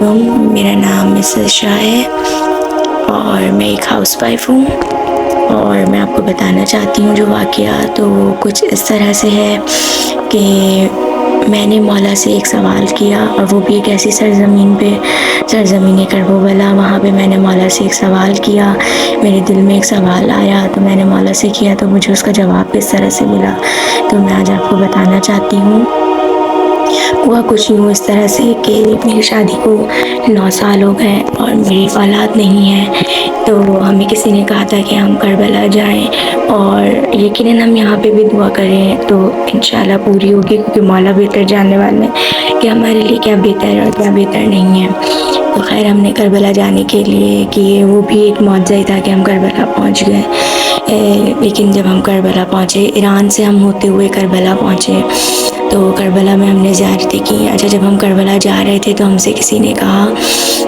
علیکم، میرا نام مسز شاہ ہے اور میں ایک ہاؤس وائف ہوں، اور میں آپ کو بتانا چاہتی ہوں جو واقعہ تو وہ کچھ اس طرح سے ہے کہ میں نے مولا سے ایک سوال کیا، اور وہ بھی ایک ایسی سرزمین پہ، سرزمین کربلا، وہاں پہ میں نے مولا سے ایک سوال کیا، میرے دل میں ایک سوال آیا تو میں نے مولا سے کیا، تو مجھے اس کا جواب کس طرح سے ملا تو میں آج آپ کو بتانا چاہتی ہوں۔ ہوا کچھ یوں اس طرح سے کہ میری شادی کو 9 سال ہو گئے اور میری اولاد نہیں ہے، تو ہمیں کسی نے کہا تھا کہ ہم کربلا جائیں، اور یقیناً ہم یہاں پہ بھی دعا کریں تو انشاءاللہ پوری ہوگی، کیونکہ مولا بہتر جاننے والے ہیں کہ ہمارے لیے کیا بہتر ہے اور کیا بہتر نہیں ہے۔ تو خیر ہم نے کربلا جانے کے لیے کہ وہ بھی ایک معجزہ ہی تھا کہ ہم کربلا پہنچ گئے، لیکن جب ہم کربلا پہنچے، ایران سے ہم ہوتے ہوئے کربلا پہنچے، تو کربلا میں ہم نے زیارتیں کی۔ اچھا، جب ہم کربلا جا رہے تھے تو ہم سے کسی نے کہا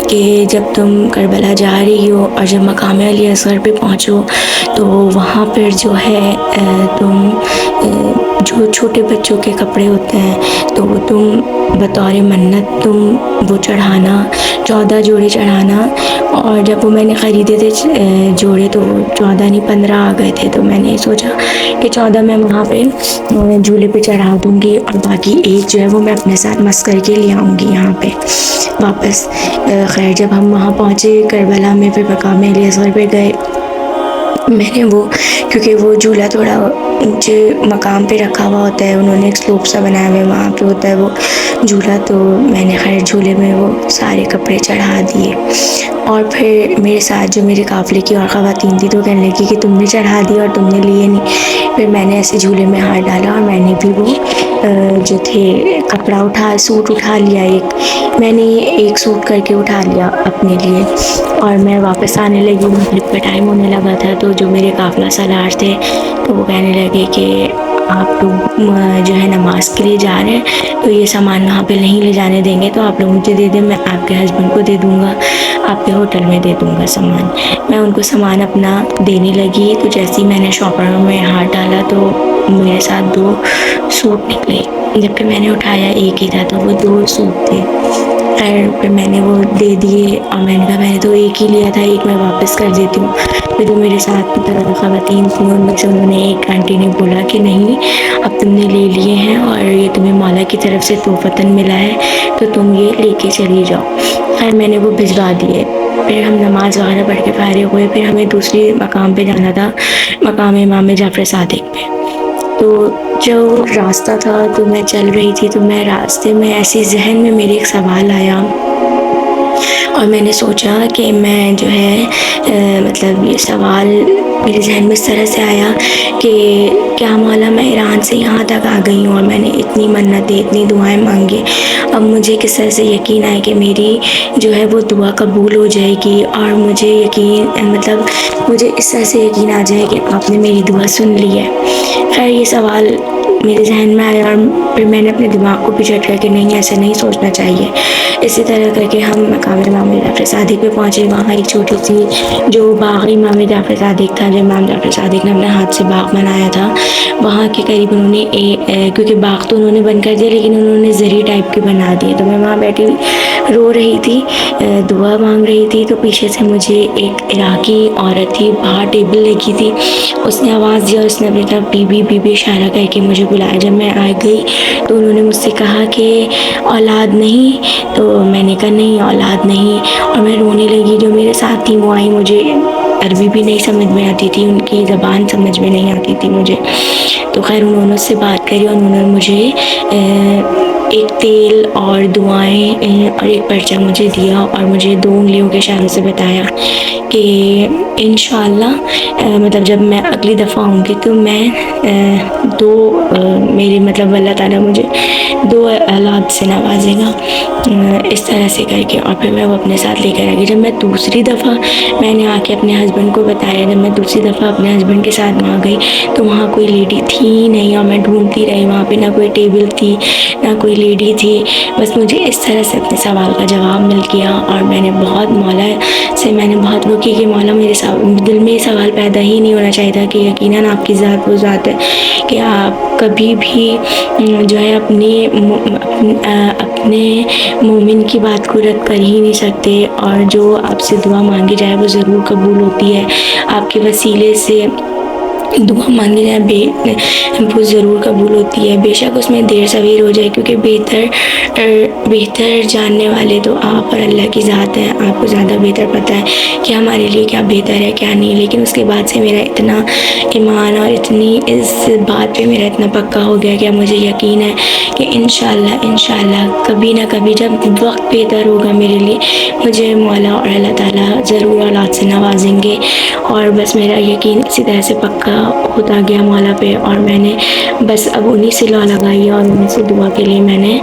کہ جب تم کربلا جا رہی ہو اور جب مقام علی اصغر پہ پہنچو تو وہاں پر جو ہے تم جو چھوٹے بچوں کے کپڑے ہوتے ہیں تو وہ تم بطور منت تم وہ چڑھانا، 14 جوڑے چڑھانا، اور جب وہ میں نے خریدے تھے جوڑے تو وہ 14 نہیں 15 آ گئے تھے، تو میں نے سوچا کہ 14 میں وہاں پہ جھولے پہ چڑھا دوں گی، اور باقی ایک جو ہے وہ میں اپنے ساتھ مس کر کے لے آؤں گی یہاں پہ واپس۔ خیر جب ہم وہاں پہنچے کربلا میں، پھر مقام علی اصغر پہ گئے، میں نے وہ کیونکہ وہ جھولا تھوڑا اونچے مقام پہ رکھا ہوا ہوتا ہے، انہوں نے ایک سلوپ سا بنایا ہوا ہے، وہاں پہ ہوتا ہے وہ جھولا، تو میں نے خیر جھولے میں وہ سارے کپڑے چڑھا دیے، اور پھر میرے ساتھ جو میرے قافلے کی اور خواتین تھی تو کہنے لگی کہ تم نے چڑھا دیا اور تم نے لیے نہیں۔ پھر میں نے ایسے جھولے میں ہاتھ ڈالا اور میں نے بھی وہ جو تھے کپڑا سوٹ اٹھا لیا، میں نے ایک سوٹ کر کے اٹھا لیا اپنے لیے، اور میں واپس آنے لگی، مغرب کا ٹائم ہونے لگا تھا، تو جو میرے قافلہ سالار تھے تو وہ کہنے لگے کہ آپ لوگ جو ہے نماز کے لیے جا رہے ہیں تو یہ سامان وہاں پہ نہیں لے جانے دیں گے، تو آپ لوگ مجھے دے دیں، میں آپ کے ہسبینڈ کو دے دوں گا، آپ کے ہوٹل میں دے دوں گا سامان۔ میں ان کو سامان اپنا دینے لگی، تو جیسے ہی میں نے شاپر میں ہاتھ ڈالا تو میرے ساتھ 2 سوٹ نکلے، جبکہ میں نے اٹھایا ایک ہی تھا، تو وہ 2 سوٹ تھے۔ خیر پھر میں نے وہ دے دیے، اور میں نے کہا میں نے تو ایک ہی لیا تھا، ایک میں واپس کر دیتی ہوں۔ پھر جو میرے ساتھ خواتین تھیں ان میں سے انہوں نے ایک آنٹی نے بولا کہ نہیں اب تم نے لے لیے ہیں اور یہ تمہیں مولا کی طرف سے تحفتاً ملا ہے تو تم یہ لے کے چلی جاؤ۔ خیر میں نے وہ بھجوا دیے، پھر ہم نماز وغیرہ پڑھ کے فارغ ہوئے، پھر ہمیں دوسری مقام پہ جانا تھا، مقام امام جعفر صادق پہ۔ تو جو راستہ تھا تو میں چل رہی تھی، تو میں راستے میں ایسے ذہن میں میرے ایک سوال آیا، اور میں نے سوچا کہ میں جو ہے مطلب یہ سوال میرے ذہن میں اس طرح سے آیا کہ کیا مولا میں ایران سے یہاں تک آ گئی ہوں اور میں نے اتنی منتیں اتنی دعائیں مانگی، اب مجھے کس طرح سے یقین آئے کہ میری جو ہے وہ دعا قبول ہو جائے گی، اور مجھے یقین مطلب مجھے اس طرح سے یقین آ جائے کہ آپ نے میری دعا سن لی ہے۔ خیر یہ سوال میرے ذہن میں آیا، اور پھر میں نے اپنے دماغ کو پچھٹ کر کہ نہیں ایسے نہیں سوچنا چاہیے۔ اسی طرح کر کے ہم مقام امام جعفر صادق پہ پہنچے، وہاں ایک چھوٹی سی جو باغ امام جعفر صادق تھا، جو امام جعفر صادق نے اپنے ہاتھ سے باغ بنایا تھا، وہاں کے قریب انہوں نے کیونکہ باغ تو انہوں نے بند کر دیا لیکن انہوں نے زرعی ٹائپ کے بنا دیے، تو میں وہاں بیٹھی رو رہی تھی، دعا مانگ رہی تھی، تو پیچھے سے مجھے ایک عراقی عورت تھی، باہر ٹیبل لگی تھی، اس نے آواز دیا، اس نے اپنی طرف بی بی بی بی اشارہ کر کے مجھے بلایا۔ جب میں آ گئی تو انہوں نے مجھ سے کہا کہ اولاد نہیں، تو میں نے کہا نہیں اولاد نہیں، اور میں رونے لگی۔ جو میرے ساتھ تھی وہ آئی، مجھے عربی بھی نہیں سمجھ میں آتی تھی، ان کی زبان سمجھ میں نہیں آتی تھی مجھے، تو خیر انہوں نے اس سے بات کری، اور انہوں نے مجھے ایک تیل اور دعائیں اور ایک پرچہ مجھے دیا، اور مجھے 2 انگلیوں کے اشارے سے بتایا کہ انشاءاللہ مطلب جب میں اگلی دفعہ آؤں گی تو میں 2 میری مطلب اللہ تعالیٰ مجھے 2 اولاد سے نوازے گا، اس طرح سے کر کے، اور پھر میں وہ اپنے ساتھ لے کر آ گئی۔ جب میں دوسری دفعہ میں نے آ کے اپنے ہسبینڈ کو بتایا، جب میں دوسری دفعہ اپنے ہسبینڈ کے ساتھ وہاں گئی تو وہاں کوئی لیڈی تھی نہیں، اور میں ڈھونڈتی رہی، وہاں پہ نہ کوئی ٹیبل تھی نہ کوئی لیڈی تھی، بس مجھے اس طرح سے اپنے سوال کا جواب مل گیا، اور میں نے بہت مولا سے میں نے بہت وہ کی کہ مولا میرے دل میں یہ سوال پیدا ہی نہیں ہونا چاہیے تھا کہ یقیناً آپ کی ذات وہ ذات ہے کہ آپ کبھی بھی جو ہے اپنی اپنے مومن کی بات کو رد کر ہی نہیں سکتے، اور جو آپ سے دعا مانگی جائے وہ ضرور قبول ہوتی ہے. آپ کے وسیلے سے دعا مانگی جائے وہ ضرور قبول ہوتی ہے، بے شک اس میں دیر سویر ہو جائے، کیونکہ بہتر جاننے والے تو آپ اور اللہ کی ذات ہے. آپ کو زیادہ بہتر پتہ ہے کہ ہمارے لیے کیا بہتر ہے کیا نہیں. لیکن اس کے بعد سے میرا اتنا ایمان اور اتنی اس بات پہ میرا اتنا پکا ہو گیا کہ اب مجھے یقین ہے کہ انشاءاللہ کبھی نہ کبھی جب وقت بہتر ہوگا میرے لیے، مجھے مولا اور اللہ تعالیٰ ضرور اولاد سے نوازیں گے. اور بس میرا یقین اسی طرح سے پکا ہوتا گیا مولا پہ، اور میں نے بس اب انہی سے لا لگائی ہے، اور انہی سے دعا کے لیے میں نے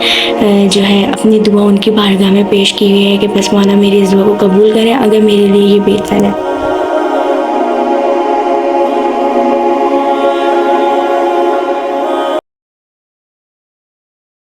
جو ہے اپنی دعا ان کی بارگاہ میں پیش کی ہوئی ہے کہ بس مولا میری اس دعا کو قبول کریں اگر میرے لیے یہ بہتر ہے.